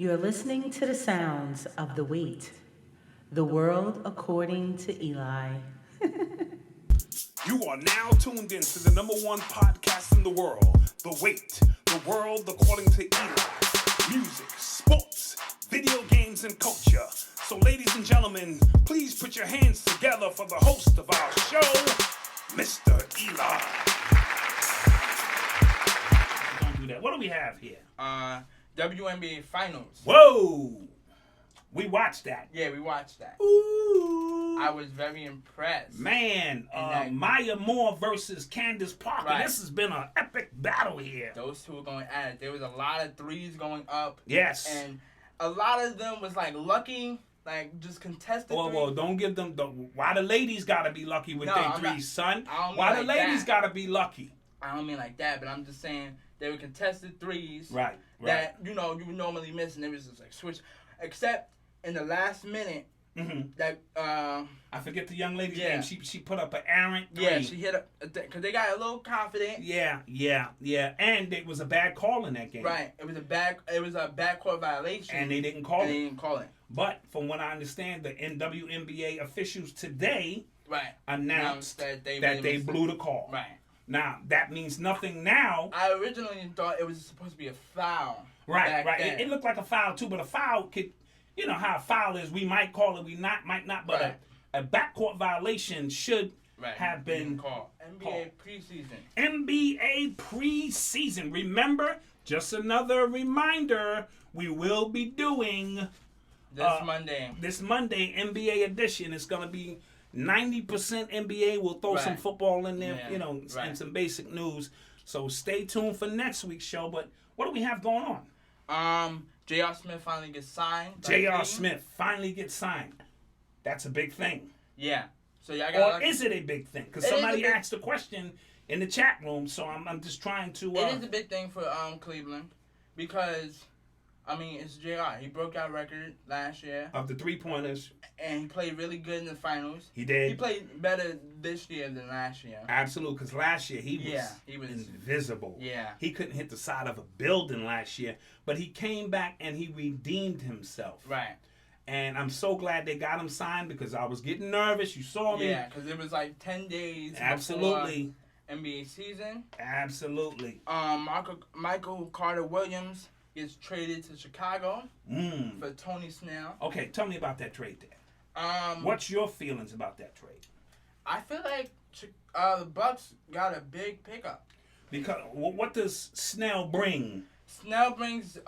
You're listening to the sounds of the Wate, the world according to Eli. You are now tuned in to the number one podcast in the world, The Wate, the world according to Eli. Music, sports, video games, and culture. So ladies and gentlemen, please put your hands together for the host of our show, Mr. Eli. Don't do that. What do we have here? WNBA Finals. Whoa! We watched that. Yeah, we watched that. Ooh. I was very impressed. Man, Maya Moore versus Candace Parker. Right. This has been an epic battle here. Those two were going at it. There was a lot of threes going up. Yes. And a lot of them was like lucky, like just contested threes. Well, don't give them why the ladies gotta be lucky with their threes, son. Why the ladies gotta be lucky? I don't mean like that, but I'm just saying they were contested threes. Right. That, you would normally miss, and it was just like switch. Except in the last minute, that I forget the young lady's name. She put up an errant three. Yeah, she hit because they got a little confident. Yeah, and it was a bad call in that game. Right, it was a backcourt violation, and they didn't call it. it. But from what I understand, the WNBA officials today announced that they blew the call. Right. Now that means nothing now. I originally thought it was supposed to be a foul. Right. It looked like a foul too, but a foul could, you know how a foul is. We might call it, might not. But a backcourt violation should have been called. NBA preseason. NBA preseason. Remember, just another reminder, we will be doing this Monday NBA edition. It's gonna be 90% NBA. We'll throw some football in there, and some basic news. So stay tuned for next week's show. But what do we have going on? J.R. Smith finally gets signed. J.R. Smith finally gets signed. That's a big thing. Yeah. So is it a big thing? Because somebody asked a question in the chat room, so I'm just trying to. It is a big thing for Cleveland because, it's J.R. He broke our record last year of the 3-pointers, and he played really good in the finals. He did. He played better this year than last year. Absolutely, because last year he was invisible. Yeah, he couldn't hit the side of a building last year, but he came back and he redeemed himself. Right. And I'm so glad they got him signed because I was getting nervous. You saw me. Yeah, because it was like 10 days Absolutely. before NBA season. Absolutely. Michael Carter Williams gets traded to Chicago for Tony Snell. Okay, tell me about that trade there. What's your feelings about that trade? I feel like the Bucks got a big pickup. Because what does Snell bring? Snell brings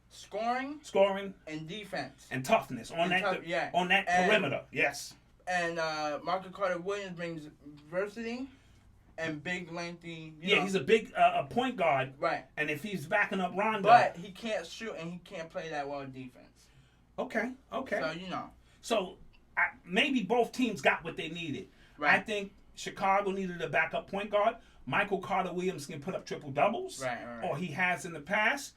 scoring, and defense, and toughness on that perimeter. Yes. And Michael Carter Williams brings versatility and big, lengthy. He's a big a point guard. Right. And if he's backing up Rondo, but he can't shoot and he can't play that well defense. Okay. So maybe both teams got what they needed. Right. I think Chicago needed a backup point guard. Michael Carter Williams can put up triple doubles, or he has in the past.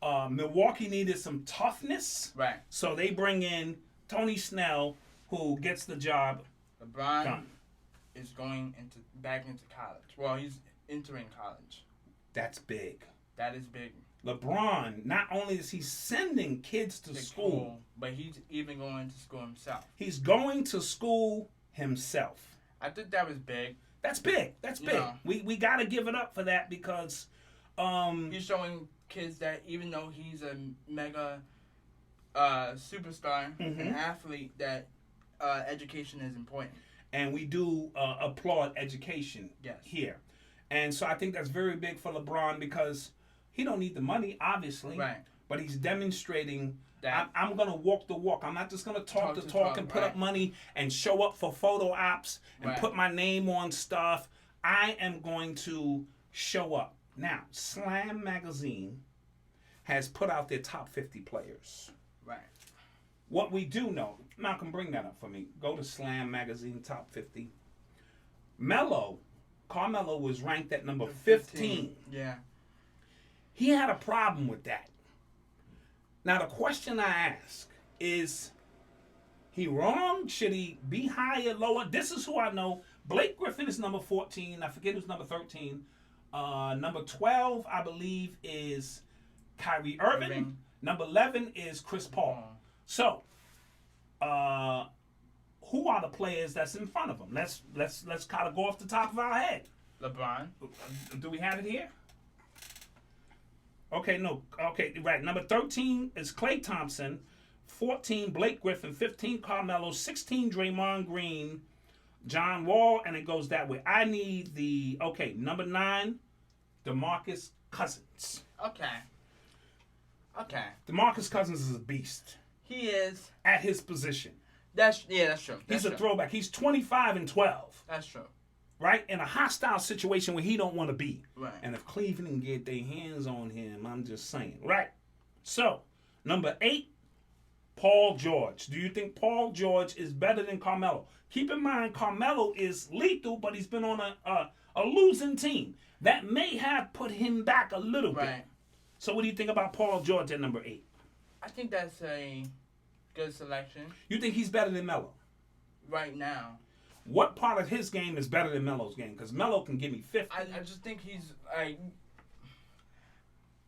Milwaukee needed some toughness, so they bring in Tony Snell, who gets the job LeBron done. Is going back into college. Well, he's entering college. That's big. That is big. LeBron, not only is he sending kids to school, but he's even going to school himself. He's going to school himself. I think that was big. That's big. We got to give it up for that because he's showing kids that even though he's a mega superstar, an athlete, that education is important. And we do applaud education here. And so I think that's very big for LeBron because he don't need the money, obviously. Right. But he's demonstrating that I'm going to walk the walk. I'm not just going to talk the talk and put up money and show up for photo ops and put my name on stuff. I am going to show up. Now, Slam Magazine has put out their top 50 players. Right. What we do know, Malcolm, bring that up for me. Go to Slam Magazine top 50. Carmelo was ranked at number 15. Yeah. He had a problem with that. Now, the question I ask is, he wrong? Should he be higher, lower? This is who I know. Blake Griffin is number 14. I forget who's number 13. Number 12, I believe, is Kyrie Irving. Number 11 is Chris Paul. So, who are the players that's in front of him? Let's kind of go off the top of our head. LeBron. Do we have it here? Okay, no. Okay, right. Number 13 is Klay Thompson. 14, Blake Griffin. 15, Carmelo. 16, Draymond Green. John Wall, and it goes that way. I need number 9, DeMarcus Cousins. Okay. DeMarcus Cousins is a beast. He is. At his position. That's true. He's a throwback. He's 25-12. That's true. Right? In a hostile situation where he don't want to be. Right. And if Cleveland can get their hands on him, I'm just saying. Right. So, number 8, Paul George. Do you think Paul George is better than Carmelo? Keep in mind, Carmelo is lethal, but he's been on a losing team. That may have put him back a little bit. So what do you think about Paul George at number 8? I think that's a good selection. You think he's better than Melo? Right now. What part of his game is better than Melo's game? Because Melo can give me 50. I just think he's like...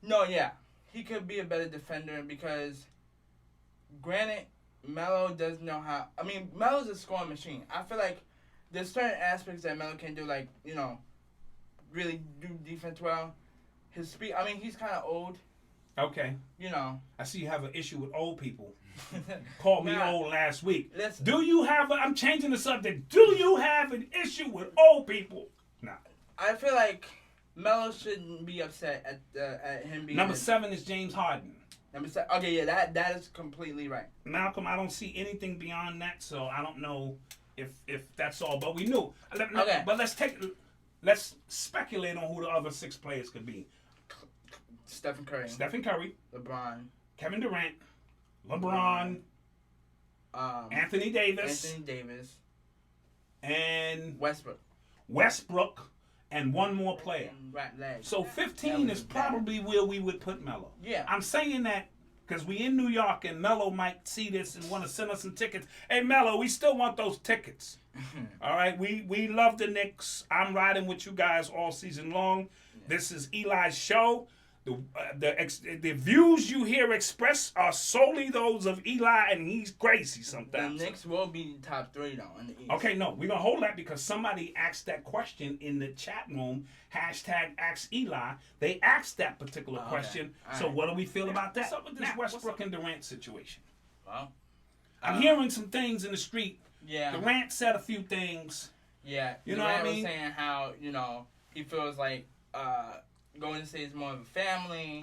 No, yeah. He could be a better defender because, granted, Melo does know how... I mean, Melo's a scoring machine. I feel like there's certain aspects that Melo can do, like, really do defense well. His speed... I mean, he's kind of old. Okay. I see you have an issue with old people. Called me old last week. Listen. Do you have... I'm changing the subject. Do you have an issue with old people? No. I feel like Melo shouldn't be upset at him being... Number 7 is James Harden. Number 7. Okay, yeah, that is completely right. Malcolm, I don't see anything beyond that, so I don't know if that's all. But we knew. Okay. But let's speculate on who the other 6 players could be. Stephen Curry. LeBron. Kevin Durant. LeBron. Anthony Davis. And Westbrook. And one more player. So 15 is probably where we would put Melo. Yeah. I'm saying that because we in New York and Melo might see this and want to send us some tickets. Hey, Melo, we still want those tickets. All right? We love the Knicks. I'm riding with you guys all season long. Yeah. This is Eli's show. The views you hear expressed are solely those of Eli, and he's crazy sometimes. The Knicks will be top 3, though, in the East. Okay, no. We're going to hold that because somebody asked that question in the chat room. #AskEli. They asked that particular question. So what do we feel about that? What's up with this Westbrook and Durant situation? Well, I'm hearing some things in the street. Yeah. Durant said a few things. Yeah. You know what I mean? Was saying how, he feels like... Golden State is more of a family.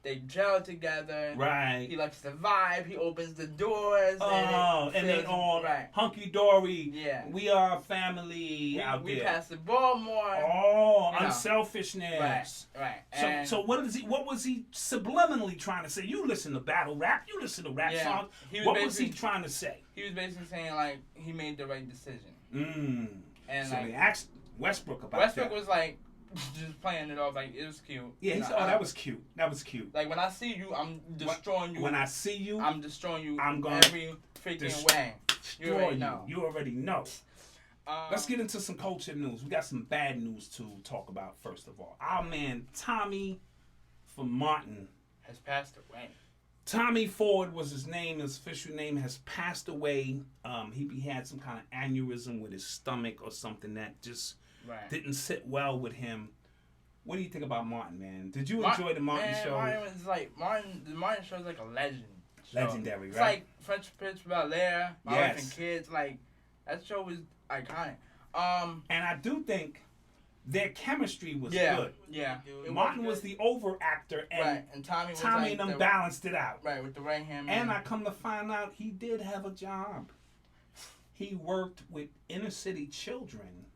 They gel together. Right. He likes the vibe. He opens the doors. And they all hunky-dory. Yeah. We are a family out there. We pass the ball more. Unselfishness. Right. So what was he subliminally trying to say? You listen to battle rap. You listen to rap songs. What was he trying to say? He was basically saying, like, he made the right decision. And so they asked Westbrook about that. Westbrook was like, just playing it off like it was cute. Yeah, he said, that was cute. That was cute. Like when I see you, I'm destroying you. When I see you, I'm destroying you. I'm going every freaking way. You already know. You already know. Let's get into some culture news. We got some bad news to talk about. First of all, our man Tommy from Martin has passed away. Tommy Ford was his name. His official name has passed away. He had some kind of aneurysm with his stomach or something that just. Didn't sit well with him. What do you think about Martin, man? Did you enjoy the Martin show? The Martin show is like a legend. Legendary, it's like French Prince of Bel-Air, My Wife and Kids. Like that show was iconic. And I do think their chemistry was good. Yeah. Martin was the over actor, and Tommy and them balanced it out. Right, with the right hand. And I come to find out he did have a job. He worked with inner city children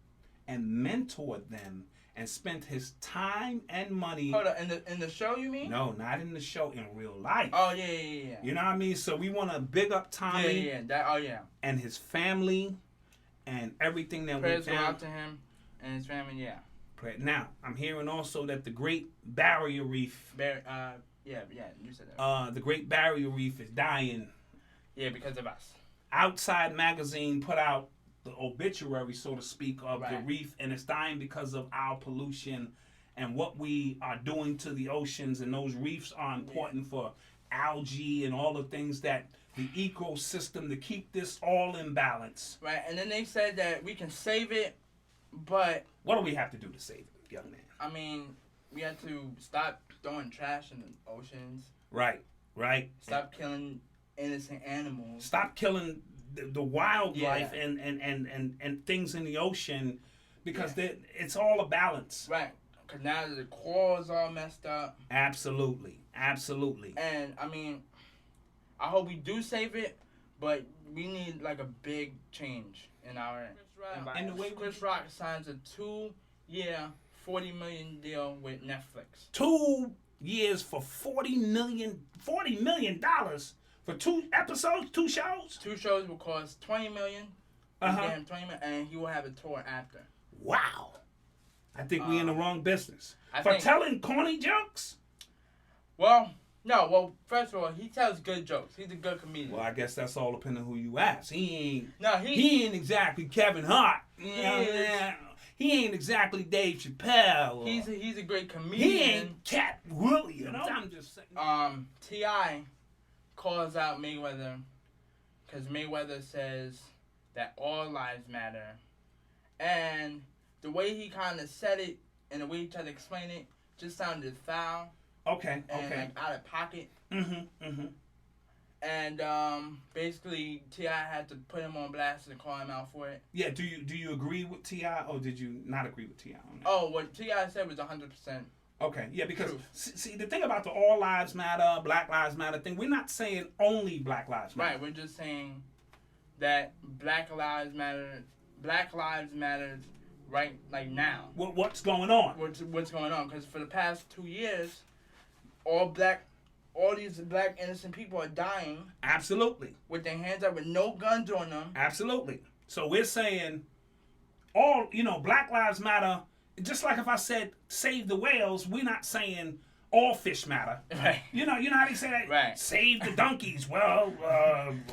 and mentored them and spent his time and money. Hold on, in the show you mean? No, not in the show, in real life. Oh, yeah. You know what I mean? So we want to big up Tommy. Yeah. And his family and everything that Prayers went down. go out to him and his family, yeah. Now, I'm hearing also that the Great Barrier Reef. You said that. The Great Barrier Reef is dying. Yeah, because of us. Outside Magazine put out the obituary, so to speak, of the reef, and it's dying because of our pollution and what we are doing to the oceans, and those reefs are important for algae and all the things that the ecosystem to keep this all in balance. Right, and then they said that we can save it, but what do we have to do to save it, young man? I mean, we have to stop throwing trash in the oceans. Right. Stop killing innocent animals. Stop killing the wildlife and things in the ocean, because it's all a balance. Right. Because now the coral's all messed up. Absolutely. And, I mean, I hope we do save it, but we need, like, a big change in our environment. And the way Chris Rock signs a 2-year, $40 million deal with Netflix. 2 years for $40 million for 2 episodes, 2 shows? 2 shows will cost $20 million. Get him $20 million, and he will have a tour after. Wow. I think we in the wrong business. For telling corny jokes? Well, no. First of all, he tells good jokes. He's a good comedian. Well, I guess that's all depending on who you ask. He ain't exactly Kevin Hart. He ain't exactly Dave Chappelle. He's a great comedian. He ain't Cat Williams. I'm just saying. T.I. calls out Mayweather because Mayweather says that all lives matter. And the way he kind of said it and the way he tried to explain it just sounded foul. Okay. Like out of pocket. And basically T.I. had to put him on blast and call him out for it. Yeah. Do you agree with T.I. or did you not agree with T.I. on that? Oh, what T.I. said was 100%. Okay. Yeah, because see the thing about the all lives matter, Black Lives Matter thing, we're not saying only Black Lives Matter. Right. We're just saying that Black Lives Matter. Black Lives Matter. Right, like now. What's going on? What's going on? Because for the past 2 years, all these black innocent people are dying. Absolutely. With their hands up, with no guns on them. Absolutely. So we're saying Black Lives Matter. Just like if I said save the whales, we're not saying all fish matter. Right. You know how they say that? Right. Save the donkeys. Well,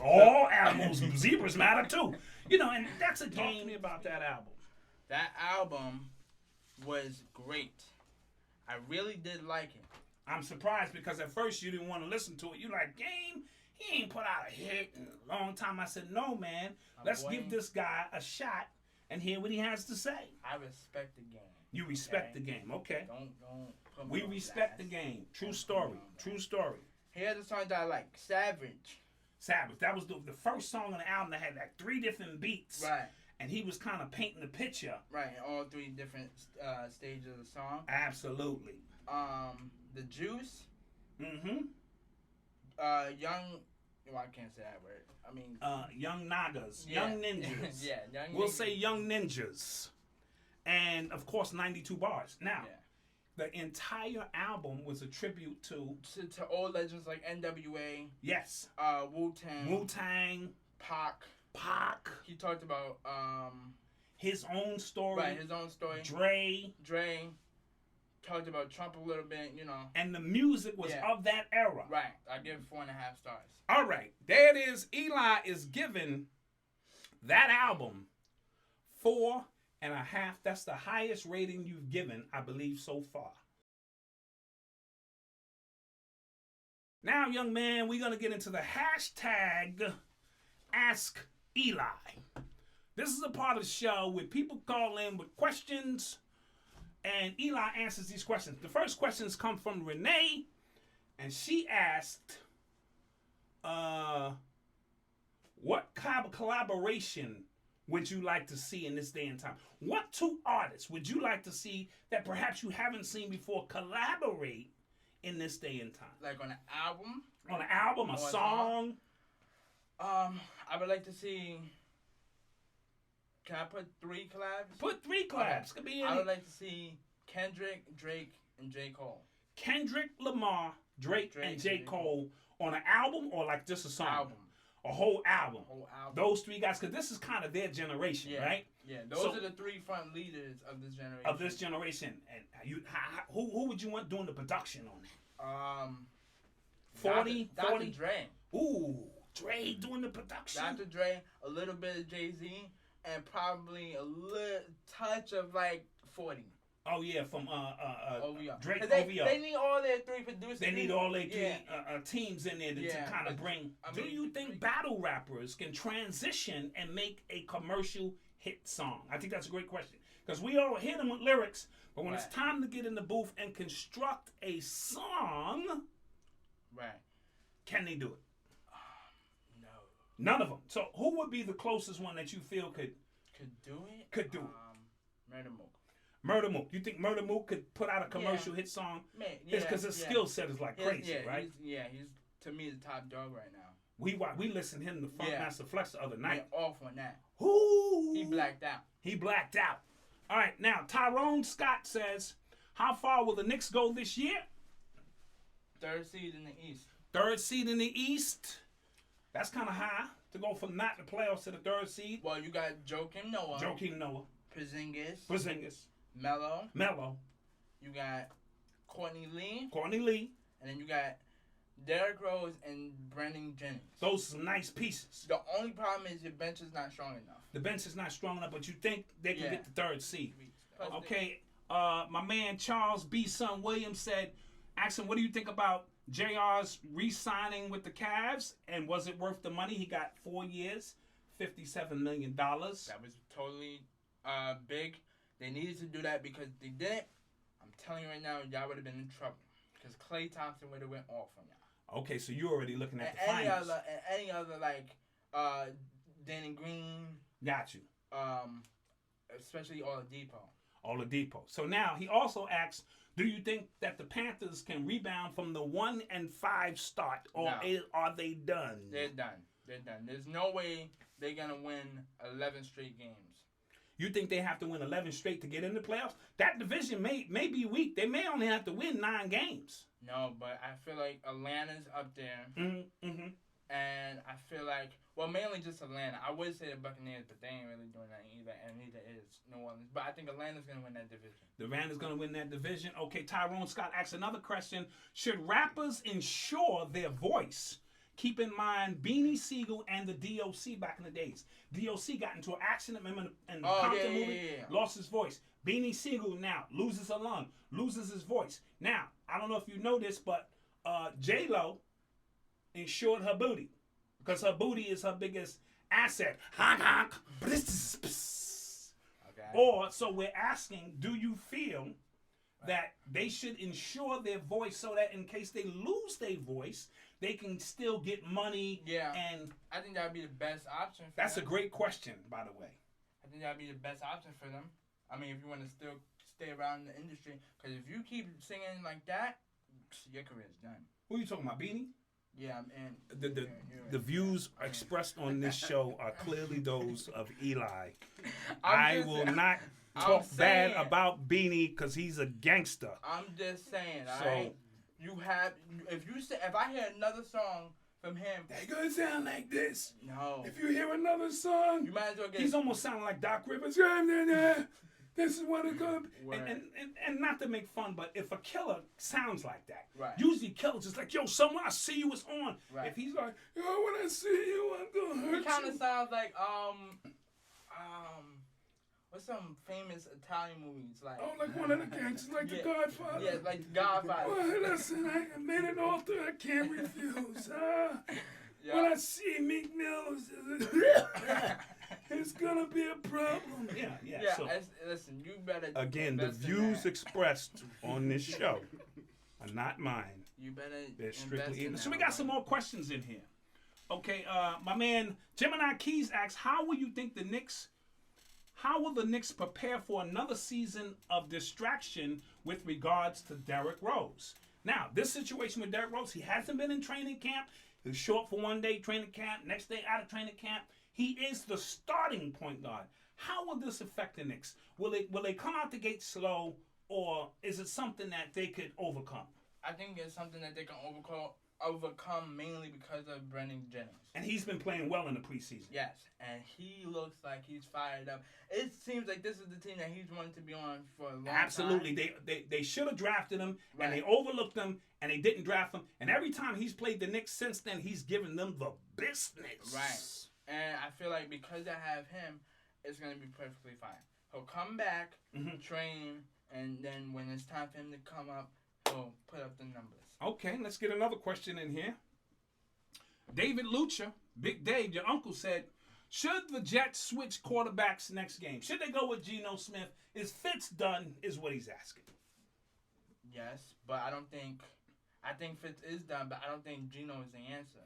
all animals, zebras matter too. And that's a game. Talk to me about that album. That album was great. I really did like it. I'm surprised because at first you didn't want to listen to it. You like, Game, he ain't put out a hit in a long time. I said, no, man. Let's give this guy a shot and hear what he has to say. I respect the game. You respect the game. Okay. Don't put me We on respect blast. the game. True story. True story. Here's the song that I like. Savage. That was the first song on the album that had like 3 different beats. Right. And he was kind of painting the picture. Right, in all 3 different stages of the song. Absolutely. The Juice. Mm-hmm. Young. Well, I can't say that word. I mean. Young Nagas. Yeah. Young Ninjas. Yeah, Young We'll Ninjas. say Young Ninjas. And, of course, 92 bars. Now, the entire album was a tribute to old legends like NWA. Yes. Wu-Tang. Pac. He talked about his own story. Right, his own story. Dre. Talked about Trump a little bit, And the music was of that era. Right. I give it 4.5 stars. All right. There it is. Eli is giving that album 4.5. That's the highest rating you've given, I believe, so far. Now, young man, we're going to get into the hashtag Ask Eli. This is a part of the show where people call in with questions and Eli answers these questions. The first questions come from Renee, and she asked, what kind of collaboration would you like to see in this day and time? What 2 artists would you like to see that perhaps you haven't seen before collaborate in this day and time? Like on an album? On an album, a song? I would like to see. Can I put 3 collabs? Put 3 collabs. Could be any. I would like to see Kendrick, Drake, and J. Cole. Kendrick Lamar, Drake and J. Cole on an album or like just a song? Album. A whole album. Those 3 guys, because this is kind of their generation, right? Yeah, those are the 3 front leaders of this generation. And who would you want doing the production on that? 40? Dr. Dre. Ooh, Dre doing the production. Dr. Dre, a little bit of Jay-Z, and probably a little touch of like 40. Oh yeah, from OVO. Drake They OVO. need all their 3 producers. They need all their 3 teams in there to kind of bring. I mean, do you think battle rappers can transition and make a commercial hit song? I think that's a great question because we all hit them with lyrics, but when it's time to get in the booth and construct a song, can they do it? No. None of them. So who would be the closest one that you feel could do it? Could do it. Murder Mook. Murder Mook. You think Murder Mook could put out a commercial hit song? Because his skill set is like crazy, right? He's to me the top dog right now. We listened to him the Funkmaster Flex the other night. Off on that. Ooh. He blacked out. All right, now Tyrone Scott says, how far will the Knicks go this year? 3rd seed in the East. 3rd seed in the East. That's kind of high to go from not the playoffs to the 3rd seed. Well, you got Joakim Noah. Porzingis. Melo. You got Courtney Lee. And then you got Derrick Rose and Brendan Jennings. Those are some nice pieces. The only problem is your bench is not strong enough. The bench is not strong enough, but you think they can get the 3rd seed. Okay, my man Charles B. Son Williams asked him, what do you think about JR's re-signing with the Cavs, and was it worth the money? He got 4 years, $57 million. That was totally big. They needed to do that because they didn't. I'm telling you right now, y'all would have been in trouble because Klay Thompson would have went off on y'all. Okay, so you're already looking at the finals. Any other like Danny Green. Got you. Especially Oladipo. So now he also asks, do you think that the Panthers can rebound from the 1-5 start, or are they done? They're done. There's no way they're gonna win 11 straight games. You think they have to win 11 straight to get in the playoffs? That division may be weak. They may only have to win 9 games. No, but I feel like Atlanta's up there. Mm-hmm. And I feel like, well, mainly just Atlanta. I would say the Buccaneers, but they ain't really doing that either, and neither is New Orleans. But I think Atlanta's going to win that division. Atlanta's going to win that division. Okay, Tyrone Scott asks another question. Should rappers insure their voice? Keep in mind Beanie Siegel and the DOC back in the days. DOC got into an accident, remember, in the Compton movie? Lost his voice. Beanie Siegel now loses a lung, loses his voice. Now, I don't know if you know this, but J-Lo insured her booty because her booty is her biggest asset. Honk, honk. Okay. Or, so we're asking, do you feel that they should insure their voice so that in case they lose their voice, they can still get money? And I think that would be the best option for that's them. a great question, by the way. I think that would be the best option for them. I mean, if you want to still stay around in the industry, because if you keep singing like that, your career's done. Who are you talking about, Beanie? Yeah, and the views expressed on this show are clearly those of Eli. I will not talk bad about Beanie because he's a gangster. I'm just saying, so if I hear another song from him, they gonna sound like this. No. If you hear another song, you might as well get. He's almost sounding like Doc Rivers. This is what it's gonna be. And not to make fun, but if a killer sounds like that, usually killers just like, yo, someone I see you is on. If he's like, yo, when I see you, I'm gonna hurt you. He kind of sounds like what's some famous Italian movies like? Oh, like one of the gangsters, like The Godfather. Yeah, like The Godfather. Well, listen, I made an altar I can't refuse. When I see Meek Mill, it's gonna be a problem. Yeah. So, listen, you better. Again, the views expressed on this show are not mine. You better. They're strictly in. So we got some more questions in here. Okay, my man Gemini Keys asks, how will the Knicks prepare for another season of distraction with regards to Derrick Rose? Now, this situation with Derrick Rose, he hasn't been in training camp. He's short for 1 day training camp, next day out of training camp. He is the starting point guard. How will this affect the Knicks? Will they come out the gate slow, or is it something that they could overcome? I think it's something that they can overcome mainly because of Brendan Jennings. And he's been playing well in the preseason. Yes, and he looks like he's fired up. It seems like this is the team that he's wanted to be on for a long time. Absolutely. They should have drafted him, and they overlooked him, and they didn't draft him. And every time he's played the Knicks since then, he's given them the business. Right. And I feel like because I have him, it's going to be perfectly fine. He'll come back, train, And then when it's time for him to come up, he'll put up the numbers. Okay, let's get another question in here. David Lucha, Big Dave, your uncle said, should the Jets switch quarterbacks next game? Should they go with Geno Smith? Is Fitz done, is what he's asking. Yes, but I think Fitz is done, but I don't think Geno is the answer.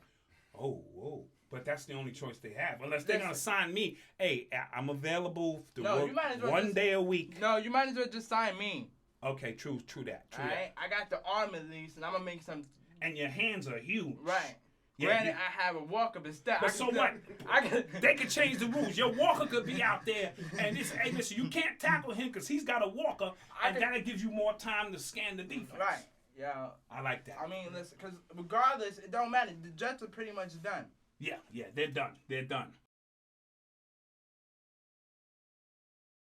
Oh. But that's the only choice they have. Unless they're going to sign me. Hey, I'm available to work one day a week. No, you might as well just sign me. Okay, true that. All right? I got the arm at least, and I'm going to make some... And your hands are huge. Right. Yeah, Granted, I have a walker, but still. But so what? They could change the rules. Your walker could be out there, and hey, listen, you can't tackle him because he's got a walker, and that'll give you more time to scan the defense. Right. Yeah. I like that. I mean, listen, because regardless, it don't matter. The Jets are pretty much done. Yeah, they're done.